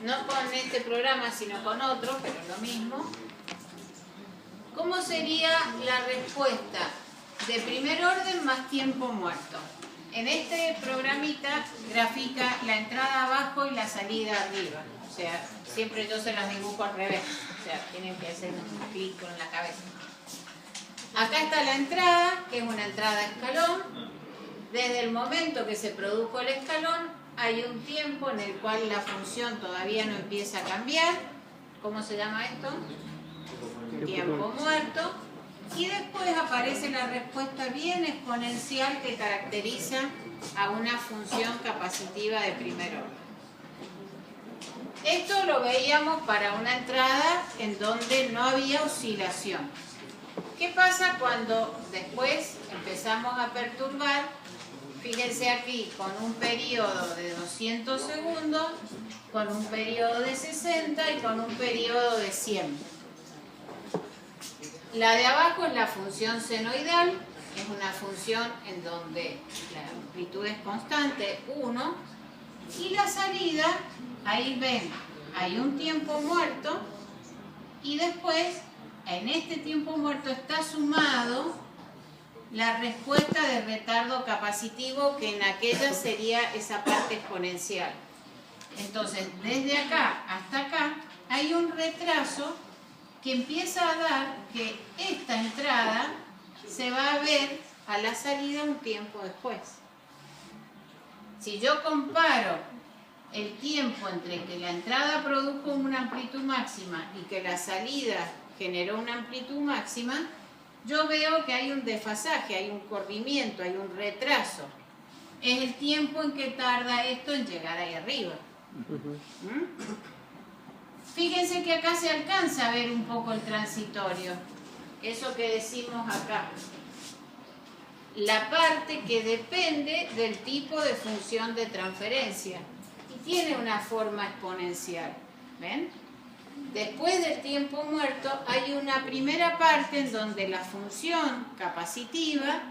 no con este programa, sino con otro, pero lo mismo. ¿Cómo sería la respuesta de primer orden más tiempo muerto? En este programita grafica la entrada abajo y la salida arriba. O sea, siempre yo se las dibujo al revés. O sea, tienen que hacer un clic con la cabeza. Acá está la entrada, que es una entrada a escalón. Desde el momento que se produjo el escalón, hay un tiempo en el cual la función todavía no empieza a cambiar. ¿Cómo se llama esto? Tiempo muerto. Y después aparece la respuesta bien exponencial que caracteriza a una función capacitiva de primer orden. Esto lo veíamos para una entrada en donde no había oscilación. ¿Qué pasa cuando después empezamos a perturbar? Fíjense aquí, con un periodo de 200 segundos, con un periodo de 60 y con un periodo de 100. La de abajo es la función senoidal, es una función en donde la amplitud es constante, 1, y la salida, ahí ven, hay un tiempo muerto, y después, en este tiempo muerto está sumado la respuesta de retardo capacitivo, que en aquella sería esa parte exponencial. Entonces, desde acá hasta acá, hay un retraso que empieza a dar que esta entrada se va a ver a la salida un tiempo después. Si yo comparo el tiempo entre que la entrada produjo una amplitud máxima y que la salida generó una amplitud máxima, yo veo que hay un desfasaje, hay un corrimiento, hay un retraso. Es el tiempo en que tarda esto en llegar ahí arriba. Fíjense que acá se alcanza a ver un poco el transitorio, eso que decimos acá. La parte que depende del tipo de función de transferencia y tiene una forma exponencial. ¿Ven? Después del tiempo muerto hay una primera parte en donde la función capacitiva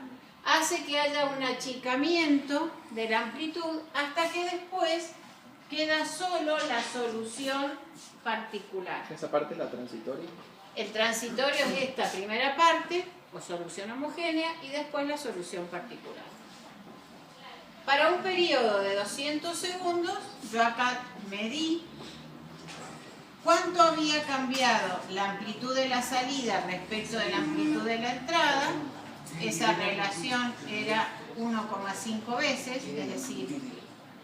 hace que haya un achicamiento de la amplitud hasta que después queda solo la solución particular. ¿Esa parte es la transitoria? El transitorio es esta primera parte, o solución homogénea, y después la solución particular. Para un periodo de 200 segundos, yo acá medí cuánto había cambiado la amplitud de la salida respecto de la amplitud de la entrada. Esa relación era 1,5 veces, es decir,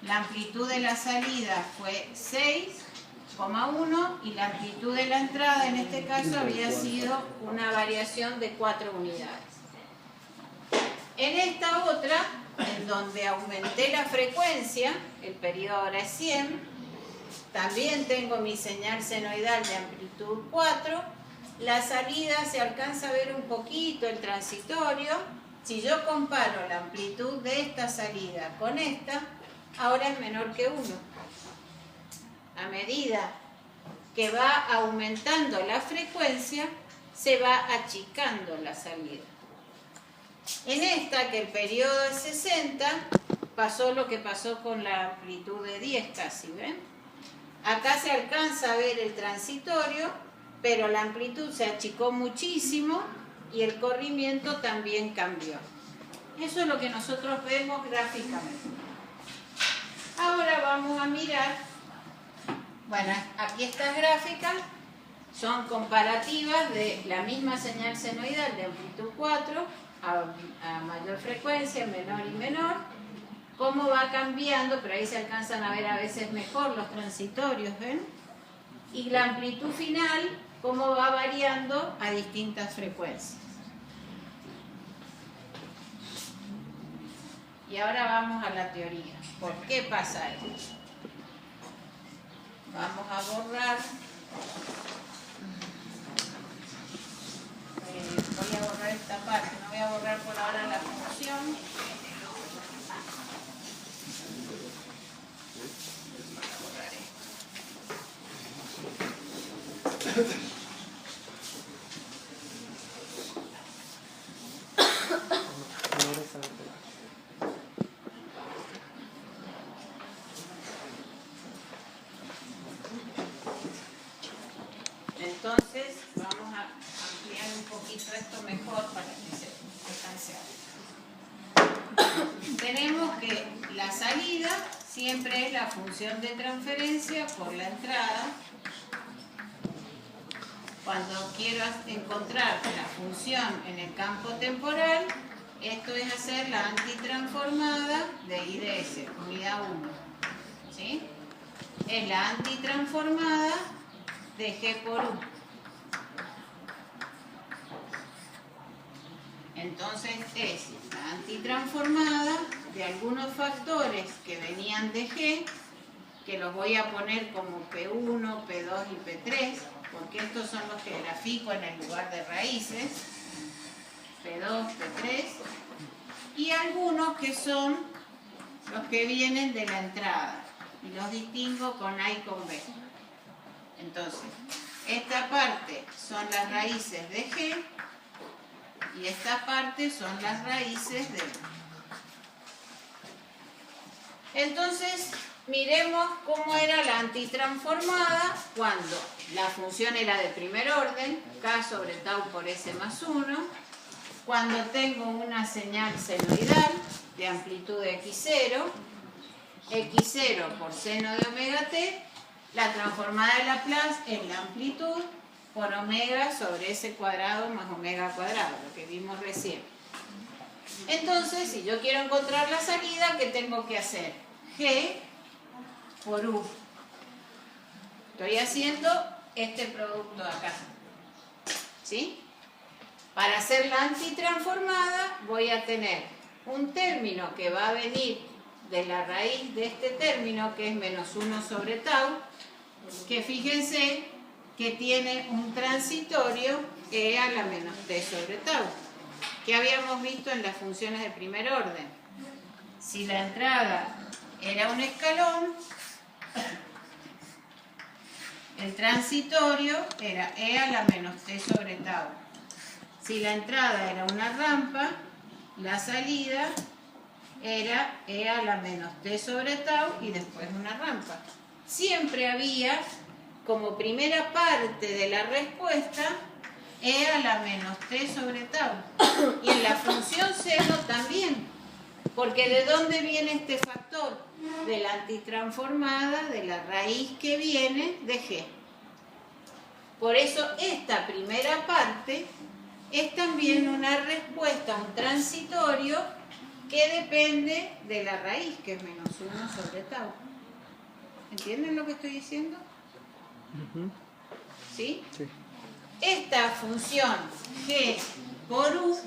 la amplitud de la salida fue 6,1 y la amplitud de la entrada en este caso había sido una variación de 4 unidades. En esta otra, en donde aumenté la frecuencia, el periodo ahora es 100, también tengo mi señal senoidal de amplitud 4, la salida se alcanza a ver un poquito el transitorio. Si yo comparo la amplitud de esta salida con esta, ahora es menor que 1. A medida que va aumentando la frecuencia, se va achicando la salida. En esta, que el periodo es 60, pasó lo que pasó con la amplitud de 10 casi, ¿ven? Acá se alcanza a ver el transitorio, pero la amplitud se achicó muchísimo y el corrimiento también cambió. Eso es lo que nosotros vemos gráficamente. Ahora vamos a mirar, bueno, aquí estas gráficas son comparativas de la misma señal senoidal de amplitud 4 a mayor frecuencia, menor y menor, cómo va cambiando, pero ahí se alcanzan a ver a veces mejor los transitorios, ¿ven? Y la amplitud final, cómo va variando a distintas frecuencias. Y ahora vamos a la teoría. ¿Por qué pasa esto? Vamos a borrar. Voy a borrar esta parte, no voy a borrar por ahora la función. tenemos que la salida siempre es la función de transferencia por la entrada. Cuando quiero encontrar la función en el campo temporal, esto es hacer la antitransformada de I de S, unidad 1. ¿Sí? Es la antitransformada de G por U. Entonces es la antitransformada de algunos factores que venían de G, que los voy a poner como P1, P2 y P3, porque estos son los que grafico en el lugar de raíces, P2, P3, y algunos que son los que vienen de la entrada, y los distingo con A y con B. Entonces, esta parte son las raíces de G, y esta parte son las raíces de U. Entonces, miremos cómo era la antitransformada cuando la función era de primer orden, K sobre tau por S más 1, cuando tengo una señal senoidal de amplitud x0, x0 por seno de omega t, la transformada de Laplace es la amplitud por omega sobre S cuadrado más omega cuadrado, lo que vimos recién. Entonces, si yo quiero encontrar la salida, ¿qué tengo que hacer? G por U. Estoy haciendo este producto de acá. ¿Sí? Para hacer la antitransformada voy a tener un término que va a venir de la raíz de este término, que es menos 1 sobre tau, que fíjense que tiene un transitorio E a la menos t sobre tau, que habíamos visto en las funciones de primer orden. Si la entrada era un escalón, el transitorio era E a la menos t sobre tau. Si la entrada era una rampa, la salida era E a la menos t sobre tau y después una rampa. Siempre había como primera parte de la respuesta E a la menos t sobre tau. Y en la función seno también. Porque ¿de dónde viene este factor? De la antitransformada, de la raíz que viene de G. Por eso esta primera parte es también una respuesta, un transitorio que depende de la raíz, que es menos 1 sobre tau. ¿Entienden lo que estoy diciendo? ¿Sí? Sí. Esta función G por U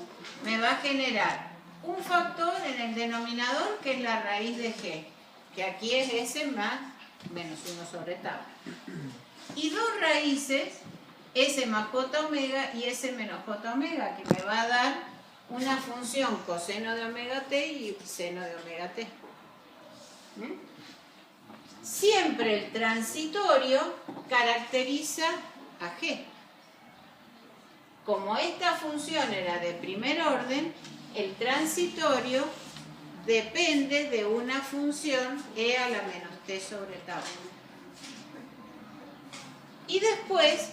me va a generar un factor en el denominador que es la raíz de G, que aquí es S más menos 1 sobre tau. Y dos raíces, S más J omega y S menos J omega, que me va a dar una función coseno de omega t y seno de omega t. Siempre el transitorio caracteriza a G. Como esta función era de primer orden, el transitorio depende de una función E a la menos t sobre tau. Y después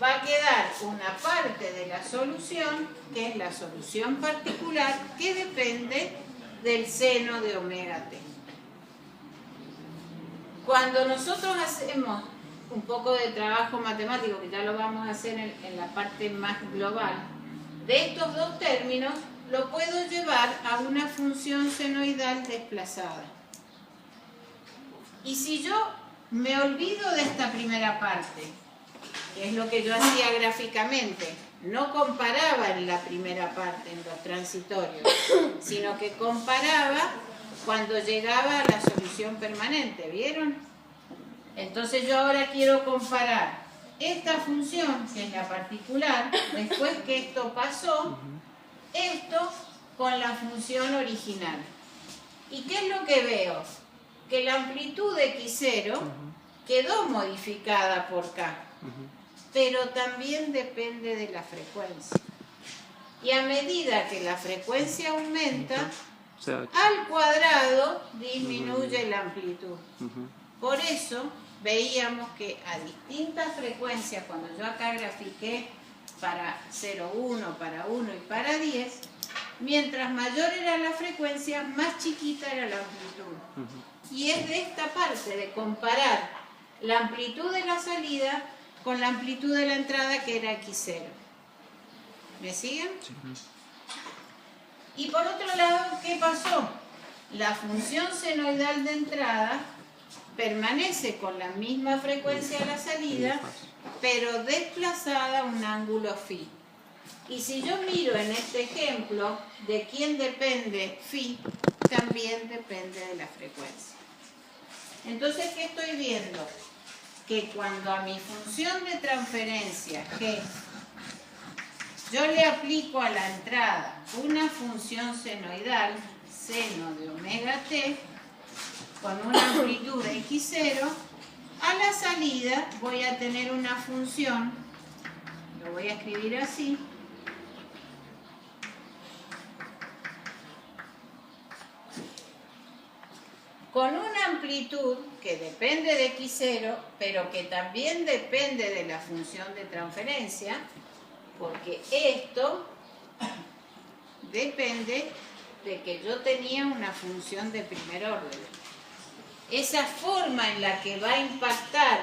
va a quedar una parte de la solución, que es la solución particular, que depende del seno de omega t. Cuando nosotros hacemos un poco de trabajo matemático, que ya lo vamos a hacer en la parte más global, de estos dos términos, lo puedo llevar a una función senoidal desplazada. Y si yo me olvido de esta primera parte, que es lo que yo hacía gráficamente, no comparaba en la primera parte, en los transitorios, sino que comparaba cuando llegaba a la solución permanente, ¿vieron? Entonces yo ahora quiero comparar esta función, que es la particular, después que esto pasó, esto con la función original. ¿Y qué es lo que veo? Que la amplitud de x0 quedó modificada por k, pero también depende de la frecuencia. Y a medida que la frecuencia aumenta, al cuadrado disminuye la amplitud. Por eso veíamos que a distintas frecuencias, cuando yo acá grafiqué para 0,1, para 1 y para 10, mientras mayor era la frecuencia, más chiquita era la amplitud. Y es de esta parte, de comparar la amplitud de la salida con la amplitud de la entrada, que era X0. ¿Me siguen? Sí. Y por otro lado, ¿qué pasó? La función senoidal de entrada permanece con la misma frecuencia a la salida, pero desplazada a un ángulo phi. Y si yo miro en este ejemplo, ¿de quién depende phi? También depende de la frecuencia. Entonces, ¿qué estoy viendo? Que cuando a mi función de transferencia G yo le aplico a la entrada una función senoidal, seno de omega t, con una amplitud de x0, a la salida voy a tener una función, lo voy a escribir así, con una amplitud que depende de x0, pero que también depende de la función de transferencia, porque esto depende de que yo tenía una función de primer orden. Esa forma en la que va a impactar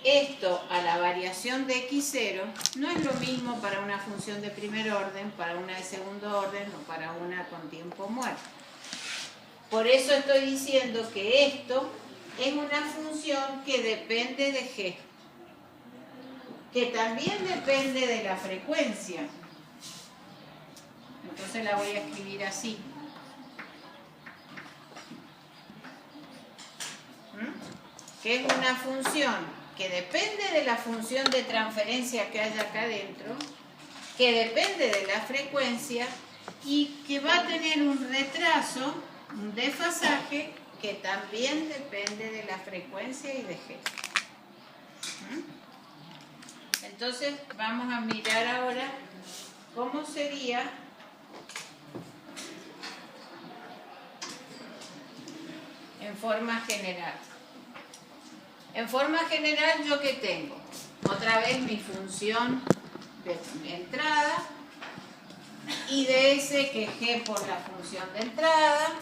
esto a la variación de x0 no es lo mismo para una función de primer orden, para una de segundo orden o para una con tiempo muerto. Por eso estoy diciendo que esto es una función que depende de G, que también depende de la frecuencia. Entonces la voy a escribir así. Que es una función que depende de la función de transferencia que hay acá adentro, que depende de la frecuencia y que va a tener un retraso, un desfasaje, que también depende de la frecuencia y de G. Entonces vamos a mirar ahora cómo sería en forma general. En forma general, ¿yo qué tengo? Otra vez mi función de entrada y de ese que es G por la función de entrada.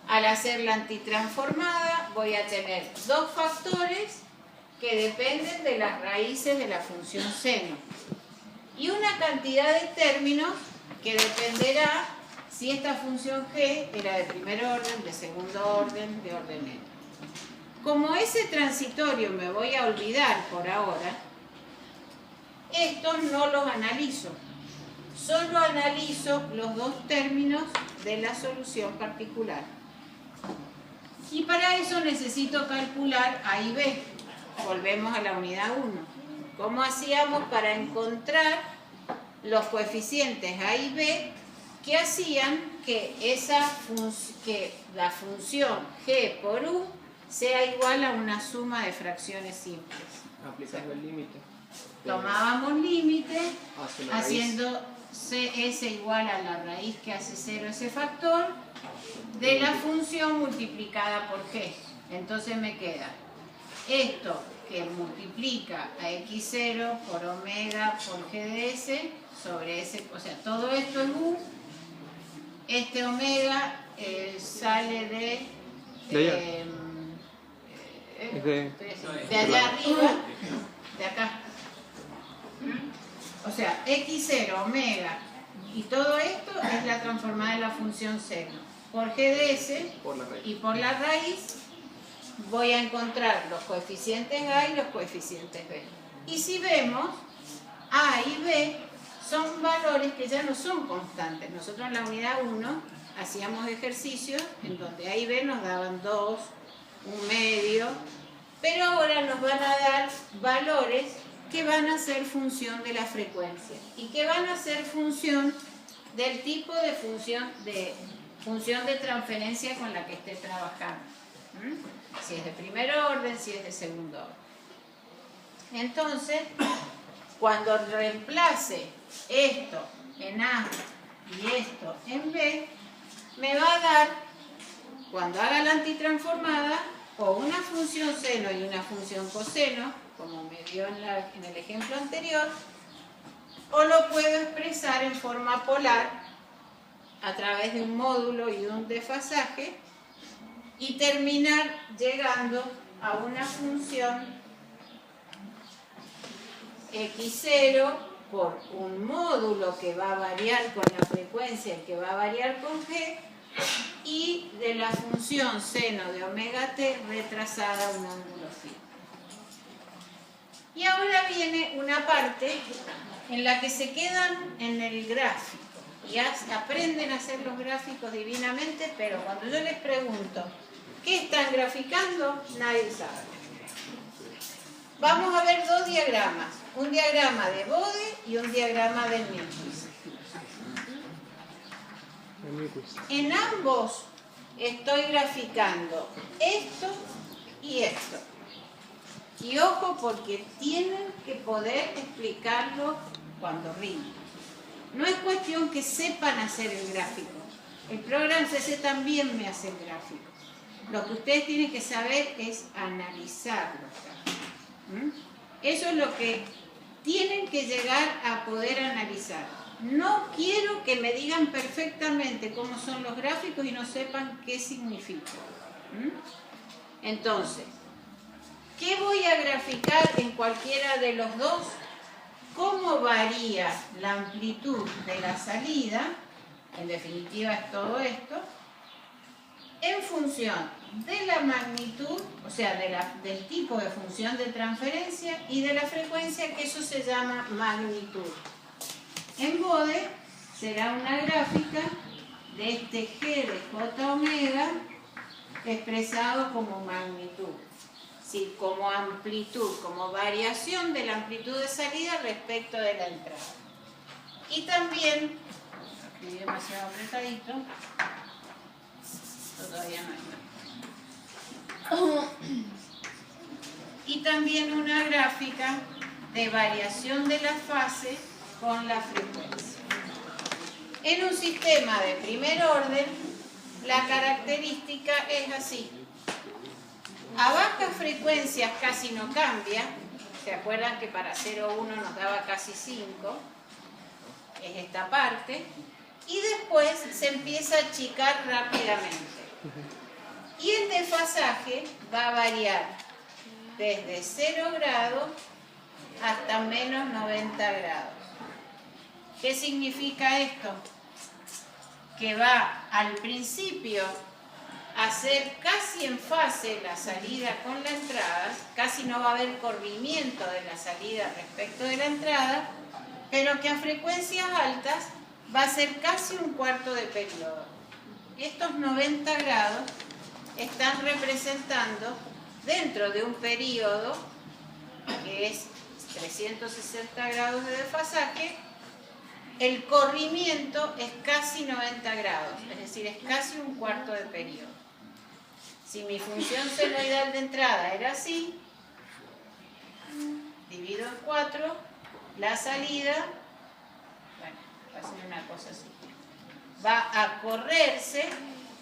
Al hacer la antitransformada voy a tener dos factores que dependen de las raíces de la función seno y una cantidad de términos que dependerá si esta función G era de primer orden, de segundo orden, de orden n. Como ese transitorio me voy a olvidar por ahora, estos no los analizo. Solo analizo los dos términos de la solución particular. Y para eso necesito calcular A y B. Volvemos a la unidad 1. ¿Cómo hacíamos para encontrar los coeficientes A y B que hacían que la función G por U sea igual a una suma de fracciones simples? Aplicando el límite. Tomábamos límite haciendo S igual a la raíz que hace 0 ese factor de la función multiplicada por G. Entonces me queda esto que multiplica a x0 por omega por g de s sobre s, o sea, todo esto es u. Este omega sale de allá arriba, de acá. O sea, x0, omega y todo esto es la transformada de la función seno por g de s y por la raíz voy a encontrar los coeficientes A y los coeficientes B. Y si vemos, A y B son valores que ya no son constantes. Nosotros en la unidad 1 hacíamos ejercicios en donde A y B nos daban 2, 1/2, pero ahora nos van a dar valores que van a ser función de la frecuencia y que van a ser función del tipo de función de transferencia con la que esté trabajando. Si es de primer orden, si es de segundo orden. Entonces, cuando reemplace esto en A y esto en B, me va a dar, cuando haga la antitransformada, o una función seno y una función coseno, como me dio en el ejemplo anterior, o lo puedo expresar en forma polar a través de un módulo y un desfasaje y terminar llegando a una función x0 por un módulo que va a variar con la frecuencia y que va a variar con g, y de la función seno de omega t retrasada a un ángulo fijo. Y ahora viene una parte en la que se quedan en el gráfico y aprenden a hacer los gráficos divinamente, pero cuando yo les pregunto ¿qué están graficando? Nadie sabe. Vamos a ver dos diagramas, un diagrama de Bode y un diagrama de Nyquist. En ambos estoy graficando esto y esto. Y ojo, porque tienen que poder explicarlo cuando rinden. No es cuestión que sepan hacer el gráfico. El programa CC también me hace el gráfico. Lo que ustedes tienen que saber es analizar los gráficos. Eso es lo que tienen que llegar a poder analizar. No quiero que me digan perfectamente cómo son los gráficos y no sepan qué significan. Entonces, ¿qué voy a graficar en cualquiera de los dos? ¿Cómo varía la amplitud de la salida? En definitiva es todo esto. En función de la magnitud, o sea, del tipo de función de transferencia y de la frecuencia, que eso se llama magnitud. En Bode será una gráfica de este G de J omega expresado como magnitud, sí, como amplitud, como variación de la amplitud de salida respecto de la entrada. Y también, escribí demasiado apretadito, todavía no está. Y también una gráfica de variación de la fase con la frecuencia. En un sistema de primer orden, la característica es así. A bajas frecuencias casi no cambia. ¿Se acuerdan que para 0,1 nos daba casi 5? Es esta parte. Y después se empieza a achicar rápidamente. Y el desfasaje va a variar desde 0 grados hasta menos 90 grados. ¿Qué significa esto? Que va al principio a ser casi en fase la salida con la entrada, casi no va a haber corrimiento de la salida respecto de la entrada, pero que a frecuencias altas va a ser casi un cuarto de periodo. Estos 90 grados están representando dentro de un periodo que es 360 grados de desfasaje. El corrimiento es casi 90 grados, es decir, es casi un cuarto de periodo. Si mi función senoidal de entrada era así, divido en 4, la salida, bueno, va a ser una cosa así, va a correrse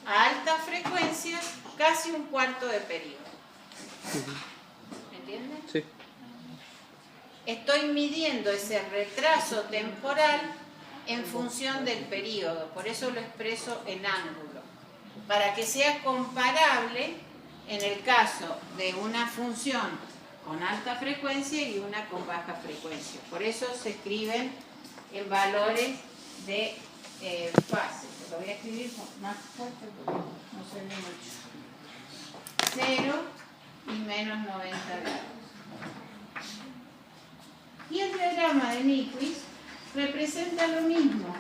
a altas frecuencias casi un cuarto de periodo. ¿Me entienden? Sí. Estoy midiendo ese retraso temporal en función del periodo, por eso lo expreso en ángulo, para que sea comparable en el caso de una función con alta frecuencia y una con baja frecuencia. Por eso se escriben en valores de fase. Lo voy a escribir más fuerte porque no se ve mucho. 0 y menos 90 grados. Y el diagrama de Nyquist representa lo mismo,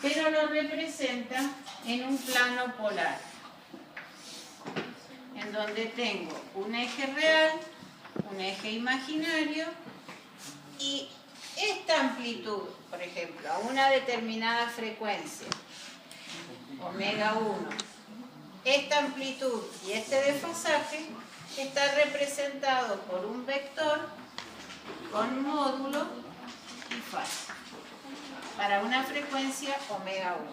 pero lo representa en un plano polar, en donde tengo un eje real, un eje imaginario, y esta amplitud, por ejemplo, a una determinada frecuencia, omega 1, esta amplitud y este desfasaje está representado por un vector con módulo y fase, para una frecuencia omega 1.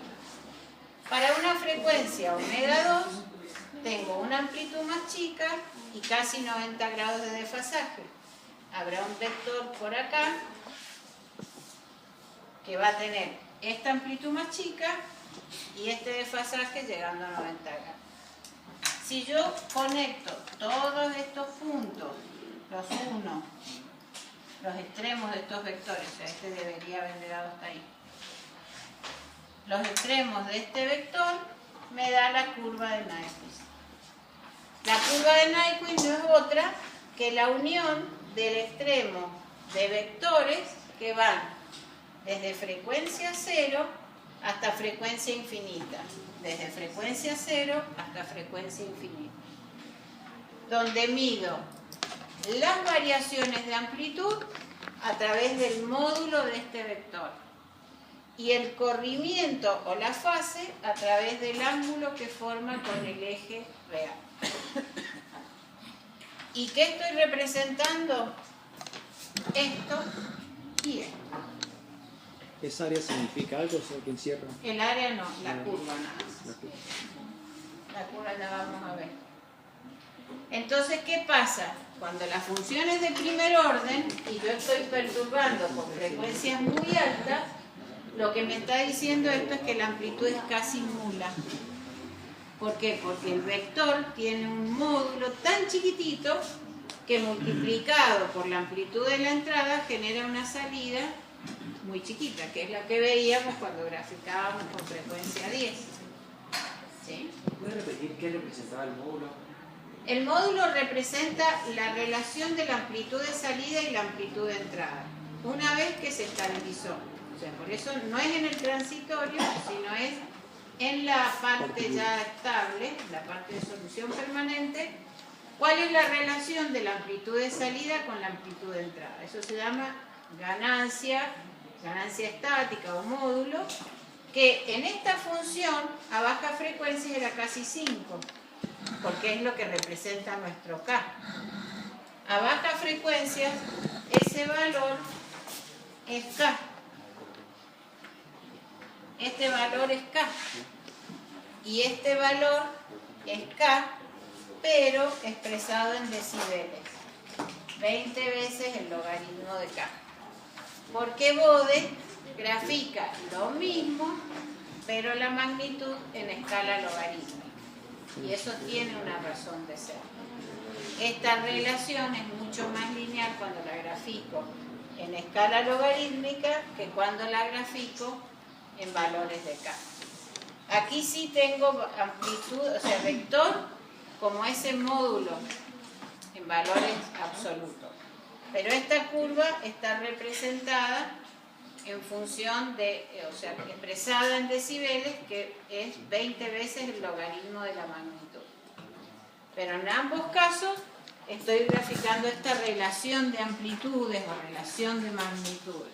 Para una frecuencia omega 2 tengo una amplitud más chica y casi 90 grados de desfasaje. Habrá un vector por acá que va a tener esta amplitud más chica y este desfasaje llegando a 90 grados. Si yo conecto todos estos puntos, los unos, los extremos de estos vectores, o sea, este debería haber llegado hasta ahí, los extremos de este vector me da la curva de Nyquist. La curva de Nyquist no es otra que la unión del extremo de vectores que van desde frecuencia 0 hasta frecuencia infinita, desde frecuencia 0 hasta frecuencia infinita, donde mido las variaciones de amplitud a través del módulo de este vector y el corrimiento o la fase a través del ángulo que forma con el eje real. ¿Y qué estoy representando? Esto y esto. ¿Esa área significa algo? ¿O sea, que encierra? El área no, la curva nada más. La curva la vamos a ver. Entonces, ¿qué pasa? Cuando la función es de primer orden y yo estoy perturbando con frecuencias muy altas, lo que me está diciendo esto es que la amplitud es casi nula. ¿Por qué? Porque el vector tiene un módulo tan chiquitito que multiplicado por la amplitud de la entrada genera una salida muy chiquita, que es la que veíamos cuando graficábamos con frecuencia 10. ¿Sí? ¿Puede repetir qué representaba el módulo? El módulo representa la relación de la amplitud de salida y la amplitud de entrada, una vez que se estabilizó. O sea, por eso no es en el transitorio, sino es en la parte ya estable, la parte de solución permanente. ¿Cuál es la relación de la amplitud de salida con la amplitud de entrada? Eso se llama ganancia estática o módulo, que en esta función a baja frecuencia era casi 5, porque es lo que representa nuestro K. A baja frecuencia ese valor es K. Este valor es K. Y este valor es K, pero expresado en decibeles. 20 veces el logaritmo de K. Porque Bode grafica lo mismo, pero la magnitud en escala logarítmica. Y eso tiene una razón de ser. Esta relación es mucho más lineal cuando la grafico en escala logarítmica que cuando la grafico en valores de K. Aquí sí tengo amplitud, o sea, vector como ese módulo en valores absolutos. Pero esta curva está representada en función de, o sea, expresada en decibeles, que es 20 veces el logaritmo de la magnitud. Pero en ambos casos estoy graficando esta relación de amplitudes o relación de magnitudes.